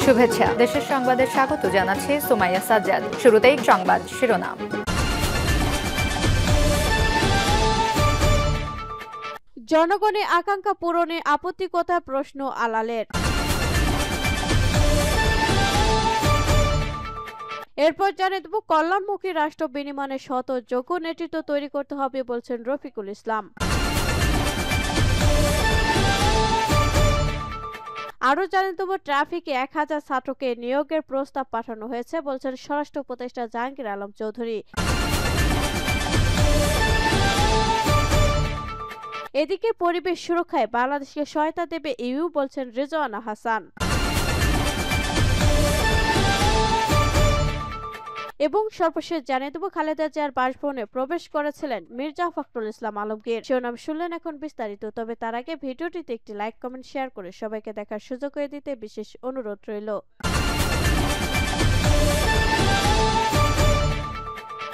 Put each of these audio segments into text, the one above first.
শুভেচ্ছা। দেশের সংবাদে স্বাগত জানাচ্ছি সুমাইয়া সাজ্জাদ। শুরুতেই সংবাদ শিরোনাম। জনগণের আকাঙ্ক্ষা পূরণে আপত্তিকতার প্রশ্ন আলালের। এরপর জানিয়ে দেব, কল্যাণমুখী রাষ্ট্র বিনির্মাণে শত যোগ্য নেতৃত্ব তৈরি করতে হবে বলছেন রফিকুল ইসলাম। আরও জানিয়ে দেব, ট্রাফিকে 1000 ছাত্রকে নিয়োগের প্রস্তাব পাঠানো হয়েছে বলছেন স্বরাষ্ট্র উপদেষ্টা জাহাঙ্গীর আলম চৌধুরী। এদিকে পরিবেশ সুরক্ষায় বাংলাদেশকে সহায়তা দেবে ইউ বলছেন রেজওয়ানা হাসান। এবং সর্বশেষ জানিয়ে দেব, খালেদা জিয়ার বাসভবনে প্রবেশ করেছিলেন মির্জা ফখরুল ইসলাম আলমগীর। শিরোনাম শুনলেন, এখন বিস্তারিত। তবে তার আগে ভিডিওটিতে একটি লাইক, কমেন্ট, শেয়ার করে সবাইকে দেখার সুযোগ করে দিতে বিশেষ অনুরোধ রইল।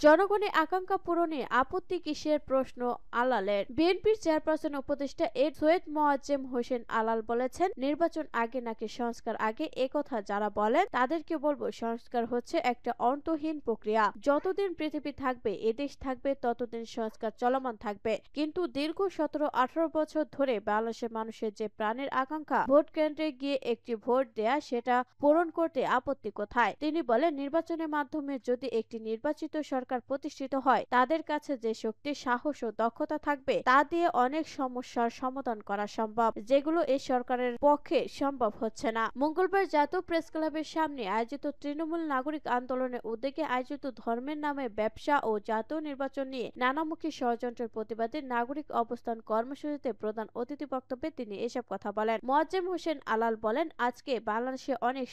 জনগণের আকাঙ্ক্ষা পূরণে আপত্তি কিসের প্রশ্ন আলালের। বিএনপির চেয়ারপারসন উপদেষ্টা সৈয়দ মোয়াজ্জেম হোসেন আলাল বলেছেন, নির্বাচন আগে নাকি সংস্কার আগে, একথা যারা বলেন তাদেরকে বলবো, সংস্কার হচ্ছে একটা অন্তহীন প্রক্রিয়া। যতদিন পৃথিবী থাকবে, এদেশ থাকবে, ততদিন সংস্কার চলমান থাকবে। কিন্তু দীর্ঘ 17-18 বছর ধরে বাংলাদেশের মানুষের যে প্রাণের আকাঙ্ক্ষা ভোট কেন্দ্রে গিয়ে একটি ভোট দেয়া, সেটা পূরণ করতে আপত্তি কোথায়? তিনি বলেন, নির্বাচনের মাধ্যমে যদি একটি নির্বাচিত সরকার প্রতিষ্ঠিত হয়, তাদের কাছে যে শক্তি, সাহস ও দক্ষতা থাকবে, তা দিয়ে অনেক সমস্যার সমাধান করা সম্ভব, যেগুলো এই সরকারের পক্ষে সম্ভব হচ্ছে না। মঙ্গলবার জাতীয় প্রেস ক্লাবের সামনে আয়োজিত তৃণমূল নাগরিক আন্দোলনের উদ্যোগে আয়োজিত ধর্মের নামে ব্যবসা ও জাতীয় নির্বাচন নিয়ে নানামুখী ষড়যন্ত্রের প্রতিবাদে নাগরিক অবস্থান কর্মসূচিতে প্রধান অতিথি বক্তব্যে তিনি এসব কথা বলেন। মোয়াজ্জেম হোসেন আলাল বলেন, আজকে বাংলাদেশে অনেক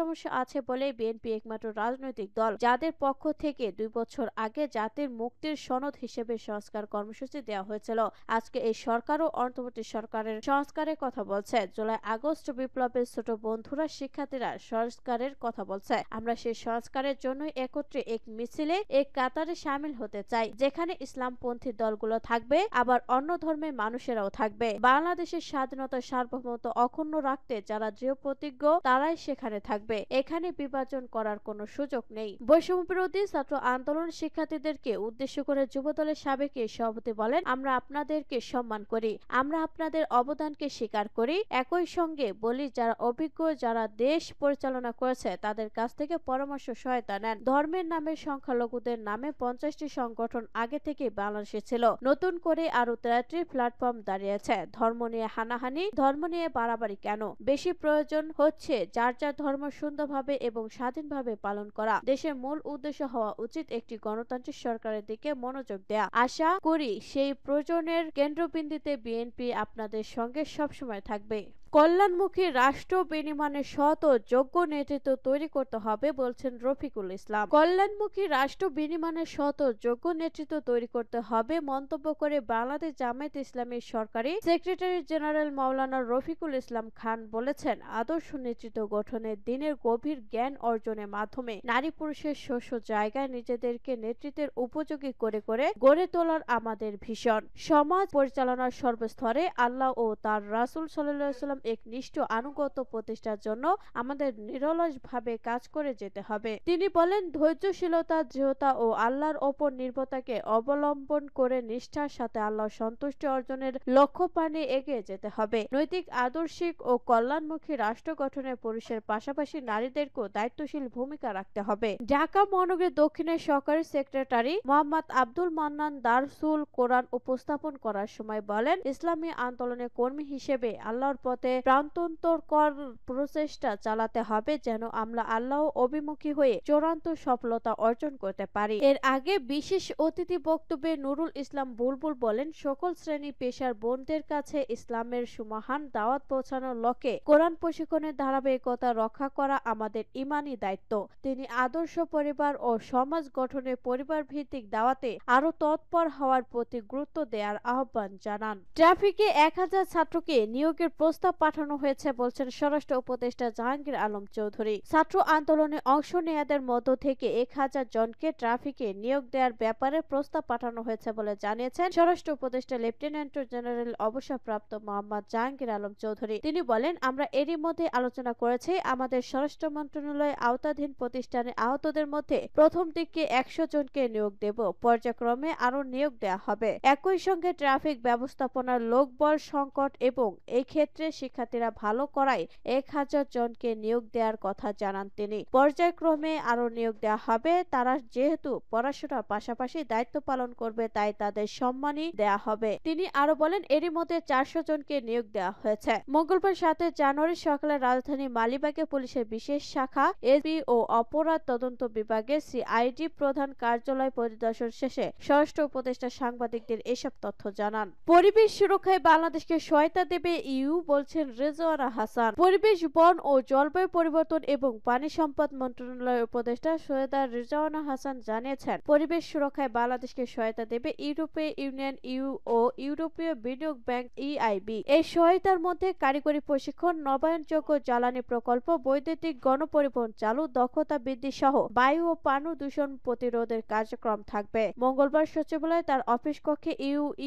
সমস্যা আছে বলে বিএনপি একমাত্র রাজনৈতিক দল যাদের পক্ষ থেকে 2 বছর আগে জাতির মুক্তির সনদ হিসেবে সংস্কার কর্মসূচি দেওয়া হয়েছিল। আজকে এই সরকারও অন্তর্বর্তী সরকারের সংস্কারের কথা বলছে। জুলাই আগস্ট বিপ্লবের ছোট বন্ধুরা, শিক্ষার্থীরা সংস্কারের কথা বলছে। আমরা সেই সংস্কারের জন্য একত্রে এক মিছিলে, এক কাতারে সামিল হতে চাই, যেখানে ইসলামপন্থী দলগুলো থাকবে, আবার অন্য ধর্মের মানুষেরাও থাকবে। বাংলাদেশের স্বাধীনতা, সার্বভৌমত্ব অক্ষুণ্ণ রাখতে যারা দৃঢ় প্রতিজ্ঞ, তারাই সেখানে থাকবে। এখানে বিভাজন করার কোনো সুযোগ নেই। বৈষম্য বিরোধী ছাত্র আন্দোলন শিক্ষার্থীদেরকে উদ্দেশ্য করে যুবদলের সাবেক সভাপতি বলেন, আমরা আপনাদেরকে সম্মান করি, আমরা আপনাদের অবদানকে স্বীকার করি। একই সঙ্গে বলি, যারা অভিজ্ঞ, যারা দেশ পরিচালনা করেছে, তাদের কাছ থেকে পরামর্শ সহায়তা নেন। ধর্মের নামে সংখ্যালঘুদের নামে 50টি সংগঠন আগে থেকে বাংলাদেশে ছিল, নতুন করে আরো 13টি প্ল্যাটফর্ম দাঁড়িয়েছে। ধর্ম নিয়ে হানাহানি, ধর্ম নিয়ে বাড়াবাড়ি কেন? বেশি প্রয়োজন হচ্ছে যার যার ধর্ম সুন্দরভাবে এবং স্বাধীনভাবে পালন করা। দেশের মূল উদ্দেশ্য হওয়া উচিত একটি গণতান্ত্রিক সরকারের দিকে মনোযোগ দেয়া। আশা করি সেই প্রয়োজনের কেন্দ্রবিন্দুতে বিএনপি আপনাদের সঙ্গে সবসময় থাকবে। কল্যাণমুখী রাষ্ট্র বিনির্মাণে শত যোগ্য নেতৃত্ব তৈরি করতে হবে বলছেন রফিকুল ইসলাম। কল্যাণমুখী রাষ্ট্র বিনির্মাণে শত যোগ্য নেতৃত্ব তৈরি করতে হবে মন্তব্য করে বাংলাদেশ জামায়াতে ইসলামীর সরকারি সেক্রেটারি জেনারেল মাওলানা রফিকুল ইসলাম খান বলেছেন, আদর্শ নেতৃত্ব গঠনের দিনের গভীর জ্ঞান অর্জনের মাধ্যমে নারী পুরুষের শস্য জায়গায় নিজেদেরকে নেতৃত্বের উপযোগী করে গড়ে তোলার আমাদের ভীষণ। সমাজ পরিচালনার সর্বস্তরে আল্লাহ ও তার রাসূল সাল্লাল্লাহু আলাইহি ওয়াসাল্লাম এক নিষ্ঠ আনুগত্য প্রতিষ্ঠার জন্য আমাদের নিরলসভাবে কাজ করে যেতে হবে। তিনি বলেন, ধৈর্যশীলতা, দৃঢ়তা ও আল্লাহর ওপর নির্ভরতাকে অবলম্বন করে নিষ্ঠার সাথে আল্লাহর সন্তুষ্টি অর্জনের লক্ষ্য পানে এগিয়ে যেতে হবে। নৈতিক, আদর্শিক ও কল্যাণমুখী রাষ্ট্র গঠনে পুরুষের পাশাপাশি নারীদেরকেও দায়িত্বশীল ভূমিকা রাখতে হবে। ঢাকা মহানগরীর দক্ষিণের সহকারী সেক্রেটারি মোহাম্মদ আব্দুল মান্নান দারসুল কোরআন উপস্থাপন করার সময় বলেন, ইসলামী আন্দোলনের কর্মী হিসেবে আল্লাহর পথে প্রাণান্তকর প্রচেষ্টা চালাতে হবে, যেন আমরা আল্লাহ অভিমুখী হয়ে চূড়ান্ত সফলতা অর্জন করতে পারি। এর আগে বিশেষ অতিথি বক্তব্যে নুরুল ইসলাম বুলবুল বলেন, সকল শ্রেণী পেশার বোনদের কাছে ইসলামের সুমহান দাওয়াত পৌঁছানোর লক্ষ্যে কোরআন প্রশিক্ষণের ধারাবাহিকতা রক্ষা করা আমাদের ঈমানী দায়িত্ব। তিনি আদর্শ পরিবার ও সমাজ গঠনে পরিবার ভিত্তিক দাওয়াতে আরো তৎপর হওয়ার প্রতি গুরুত্ব দেওয়ার আহ্বান জানান। ট্রাফিকে 1000 ছাত্রকে নিয়োগের প্রস্তাব পাঠানো হয়েছে বলছেন স্বরাষ্ট্র উপদেষ্টা জাহাঙ্গীর আলম চৌধুরী। ছাত্র আন্দোলনে অংশ নেয়াদের মধ্য থেকে 1000 জনকে ট্রাফিকে নিয়োগ দেওয়ার ব্যাপারে প্রস্তাব পাঠানো হয়েছে বলে জানিয়েছেন স্বরাষ্ট্র উপদেষ্টা লেফটেন্যান্ট জেনারেল অবসরপ্রাপ্ত মোহাম্মদ জাহাঙ্গীর আলম চৌধুরী। তিনি বলেন, আমরা এরই মধ্যে আলোচনা করেছি আমাদের স্বরাষ্ট্র মন্ত্রণালয় আওতাধীন প্রতিষ্ঠানে আহতদের মধ্যে প্রথম দিকে 100 জনকে নিয়োগ দেব, পর্যায়ক্রমে আরো নিয়োগ দেওয়া হবে। একই সঙ্গে ট্রাফিক ব্যবস্থাপনার লোকবল সংকট এবং এই ক্ষেত্রে শিক্ষার্থীরা ভালো করায় 1000 জনকে নিয়োগ দেওয়ার কথা জানান তিনি। পর্যায়ক্রমে আরো নিয়োগ দেওয়া হবে। তারা যেহেতু পড়াশোনার পাশাপাশি দায়িত্ব পালন করবে তাই তাদের সম্মানই দেওয়া হবে। তিনি আরো বলেন, এরই মধ্যে 400 জনকে নিয়োগ দেওয়া হয়েছে। মঙ্গলবার 7 জানুয়ারি সকালে রাজধানী মালিবাগে পুলিশের বিশেষ শাখা এসপি ও অপরাধ তদন্ত বিভাগের সিআইডি প্রধান কার্যালয় পরিদর্শন শেষে স্বরাষ্ট্র উপদেষ্টা সাংবাদিকদের এসব তথ্য জানান। পরিবেশ সুরক্ষায় বাংলাদেশকে সহায়তা দেবে ইউ, বলছেন রেজওয়ানা হাসান। পরিবেশ, বন ও জলবায়ু পরিবর্তন এবং পানি সম্পদ মন্ত্রণালয়ের উপদেষ্টা সৈয়দা রেজওয়ানা হাসান জানিয়েছেন, পরিবেশ সুরক্ষায় বাংলাদেশকে সহায়তা দেবে ইউরোপীয় ইউনিয়ন ইউ ও ইউরোপীয় বিনিয়োগ ব্যাংক ইআইবি। এই সহায়তার মধ্যে কারিগরি প্রশিক্ষণ, নবায়নযোগ্য জ্বালানি প্রকল্প, বৈদ্যুতিক গণপরিবহন চালু, দক্ষতা বৃদ্ধি সহ বায়ু ও পানি দূষণ প্রতিরোধের কার্যক্রম থাকবে। মঙ্গলবার সচিবালয়ে তার অফিস কক্ষে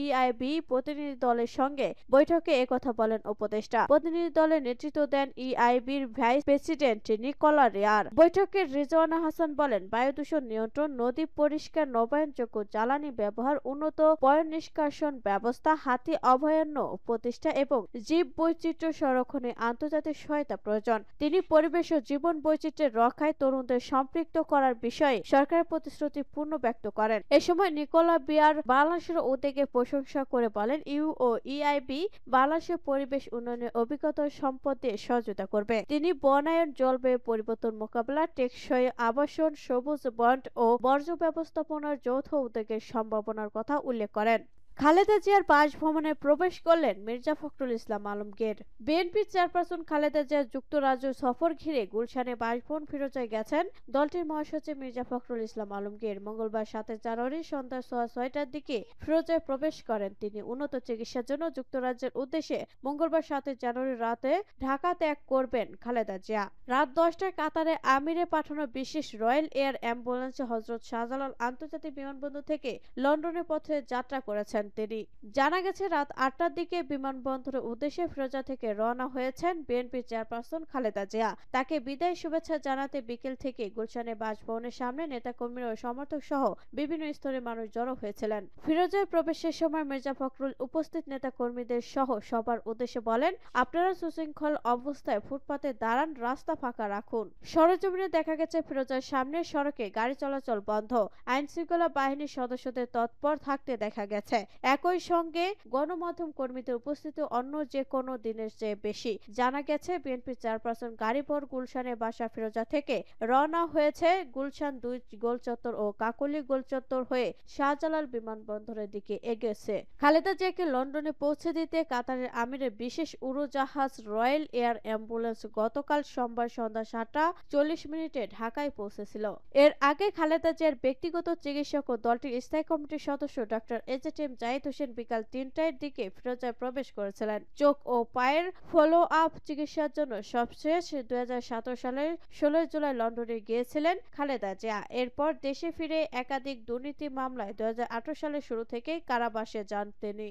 ইআইবি প্রতিনিধি দলের সঙ্গে বৈঠকে একথা বলেন উপদেষ্টা। প্রতিনিধি দলের নেতৃত্ব দেন ইআইবির ভাইস প্রেসিডেন্ট নিকোলা রেয়ার। বৈঠকে রেজওয়ানা হাসান বলেন, বায়ু দূষণ নিয়ন্ত্রণ, নদী পরিষ্কার, নবায়নযোগ্য জ্বালানি ব্যবহার, উন্নত পয়ঃ নিষ্কাশন ব্যবস্থা, হাতি অভয়ারণ্য প্রতিষ্ঠা এবং জীব বৈচিত্র্য সংরক্ষণে আন্তর্জাতিক সহায়তা প্রয়োজন। তিনি পরিবেশ ও জীবন বৈচিত্র্যের রক্ষায় তরুণদের সম্পৃক্ত করার বিষয়ে সরকারের প্রতিশ্রুতি পূর্ণ ব্যক্ত করেন। এ সময় নিকোলা বিয়ার বাংলাদেশের উদ্যোগের প্রশংসা করে বলেন, ইউ ও ইআইবি বাংলাদেশের পরিবেশ উন্নয়নের অভিজ্ঞতা সম্পদ দিয়ে সহযোগিতা করবে। তিনি বনায়ন, জলবায়ু পরিবর্তন মোকাবেলা, টেকসই আবাসন, সবুজ বন্ড ও বর্জ্য ব্যবস্থাপনার যৌথ উদ্যোগের সম্ভাবনার কথা উল্লেখ করেন। খালেদা জিয়ার বাসভবনে প্রবেশ করলেন মির্জা ফখরুল ইসলাম আলমগীর। বিএনপির চেয়ারপারসন খালেদা জিয়ার যুক্তরাজ্য সফর ঘিরে গুলশানে বাসভবন ফিরোজায় গেছেন দলটির মহাসচিব মির্জা ফখরুল ইসলাম আলমগীর। মঙ্গলবার 7 জানুয়ারি সন্ধ্যা 6:30টার দিকে ফিরোজায় প্রবেশ করেন তিনি। উন্নত চিকিৎসার জন্য যুক্তরাজ্যের উদ্দেশ্যে মঙ্গলবার 7 জানুয়ারি রাতে ঢাকা ত্যাগ করবেন খালেদা জিয়া। রাত 10টায় কাতারে আমিরে পাঠানো বিশেষ রয়্যাল এয়ার অ্যাম্বুলেন্সে হযরত শাহজালাল আন্তর্জাতিক বিমানবন্দর থেকে লন্ডনের পথে যাত্রা করেছেন তিনি। জানা গেছে, রাত 8টার দিকে বিমানবন্দরের উদ্দেশ্যে ফিরোজা থেকে রওনা হয়েছেন বিএনপির চেয়ারপারসন খালেদা জিয়া। তাকে বিদায় শুভেচ্ছা জানাতে বিকেল থেকে গুলশানে বাসভবনের সামনে নেতাকর্মী ও সমর্থক সহ বিভিন্ন স্তরের মানুষ জড়ো হয়েছিলেন। ফিরোজায় প্রবেশের সময় মির্জা ফখরুল উপস্থিত নেতাকর্মীদের সহ সবার উদ্দেশ্যে বলেন, আপনারা সুশৃঙ্খল অবস্থায় ফুটপাতে দাঁড়ান, রাস্তা ফাঁকা রাখুন। সরেজমিনে দেখা গেছে, ফিরোজার সামনের সড়কে গাড়ি চলাচল বন্ধ। আইন শৃঙ্খলা বাহিনীর সদস্যদের তৎপর থাকতে দেখা গেছে। একই সঙ্গে গণমাধ্যম কর্মীদের উপস্থিতি অন্য যে কোনো দিনের চেয়ে বেশি। জানা গেছে, বিএনপি চেয়ারপারসন গাড়িভর গুলশানের বাসা ফিরোজা থেকে রওনা হয়েছে গুলশান 2 গোলচত্বর ও কাকলী গোলচত্বর হয়ে শাহজালাল বিমানবন্দরের দিকে এগিয়েছে। খালেদা জিয়াকে লন্ডনে পৌঁছে দিতে কাতারের আমিরের বিশেষ উড়োজাহাজ রয়্যাল এয়ার অ্যাম্বুলেন্স গতকাল সোমবার সন্ধ্যা 7:40 ঢাকায় পৌঁছেছিল। এর আগে খালেদা জিয়ার ব্যক্তিগত চিকিৎসক ও দলটির স্থায়ী কমিটির সদস্য ডক্টর এজেটেম জাহিদ হোসেন বিকাল 3টার দিকে ফিরোজায় প্রবেশ করেছিলেন। চোখ ও পায়ের ফলো আপ চিকিৎসার জন্য সবশেষ 2017 সালের 16 জুলাই লন্ডনে গিয়েছিলেন খালেদা জিয়া। এরপর দেশে ফিরে একাধিক দুর্নীতি মামলায় 2018 সালের শুরু থেকেই কারাবাসে যান তিনি।